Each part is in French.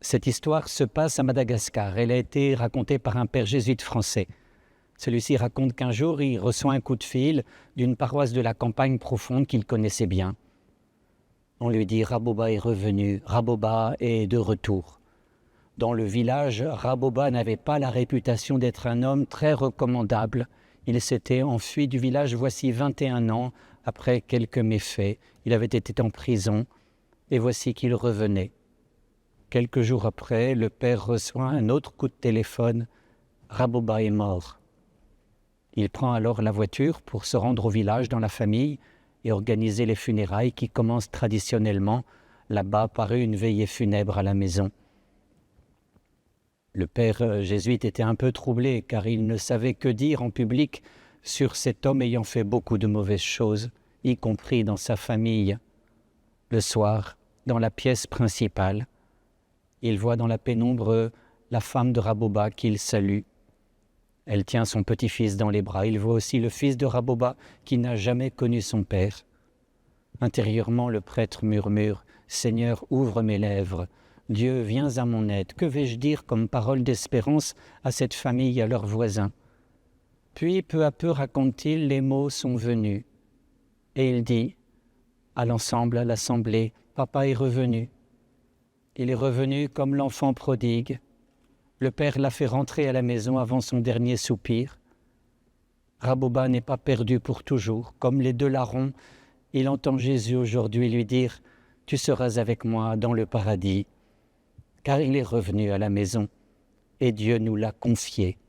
Cette histoire se passe à Madagascar. Elle a été racontée par un père jésuite français. Celui-ci raconte qu'un jour, il reçoit un coup de fil d'une paroisse de la campagne profonde qu'il connaissait bien. On lui dit « Raboba est revenu, Raboba est de retour ». Dans le village, Raboba n'avait pas la réputation d'être un homme très recommandable. Il s'était enfui du village voici 21 ans, après quelques méfaits. Il avait été en prison, et voici qu'il revenait. Quelques jours après, le père reçoit un autre coup de téléphone. Raboba est mort. Il prend alors la voiture pour se rendre au village dans la famille et organiser les funérailles qui commencent traditionnellement là-bas par une veillée funèbre à la maison. Le père jésuite était un peu troublé car il ne savait que dire en public sur cet homme ayant fait beaucoup de mauvaises choses, y compris dans sa famille. Le soir, dans la pièce principale, il voit dans la pénombre la femme de Raboba qu'il salue. Elle tient son petit-fils dans les bras. Il voit aussi le fils de Raboba qui n'a jamais connu son père. Intérieurement, le prêtre murmure « Seigneur, ouvre mes lèvres. Dieu, viens à mon aide. Que vais-je dire comme parole d'espérance à cette famille et à leurs voisins ?» Puis, peu à peu, raconte-t-il, les mots sont venus. Et il dit à l'ensemble, à l'assemblée, « Papa est revenu. Il est revenu comme l'enfant prodigue. Le père l'a fait rentrer à la maison avant son dernier soupir. Raboba n'est pas perdu pour toujours. Comme les deux larrons, il entend Jésus aujourd'hui lui dire « Tu seras avec moi dans le paradis ». Car il est revenu à la maison et Dieu nous l'a confié.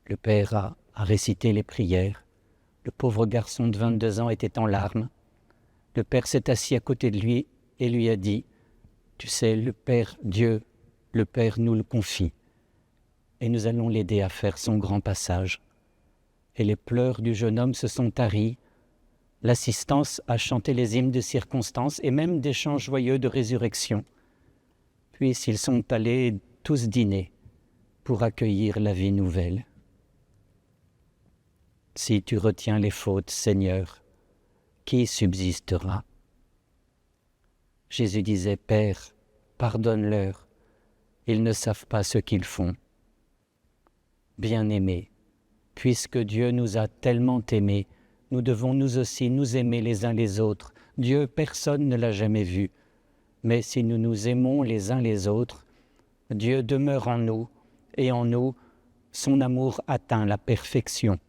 Le père a récité les prières. Le pauvre garçon de 22 ans était en larmes. Le père s'est assis à côté de lui et lui a dit « Tu sais, le Père, Dieu, le Père nous le confie et nous allons l'aider à faire son grand passage. » Et les pleurs du jeune homme se sont taris. L'assistance a chanté les hymnes de circonstance et même des chants joyeux de résurrection. Puis ils sont allés tous dîner pour accueillir la vie nouvelle. Si tu retiens les fautes, Seigneur, qui subsistera? Jésus disait, Père, pardonne-leur, ils ne savent pas ce qu'ils font. Bien-aimés, puisque Dieu nous a tellement aimés, nous devons nous aussi nous aimer les uns les autres. Dieu, personne ne l'a jamais vu. Mais si nous nous aimons les uns les autres, Dieu demeure en nous et en nous, son amour atteint la perfection.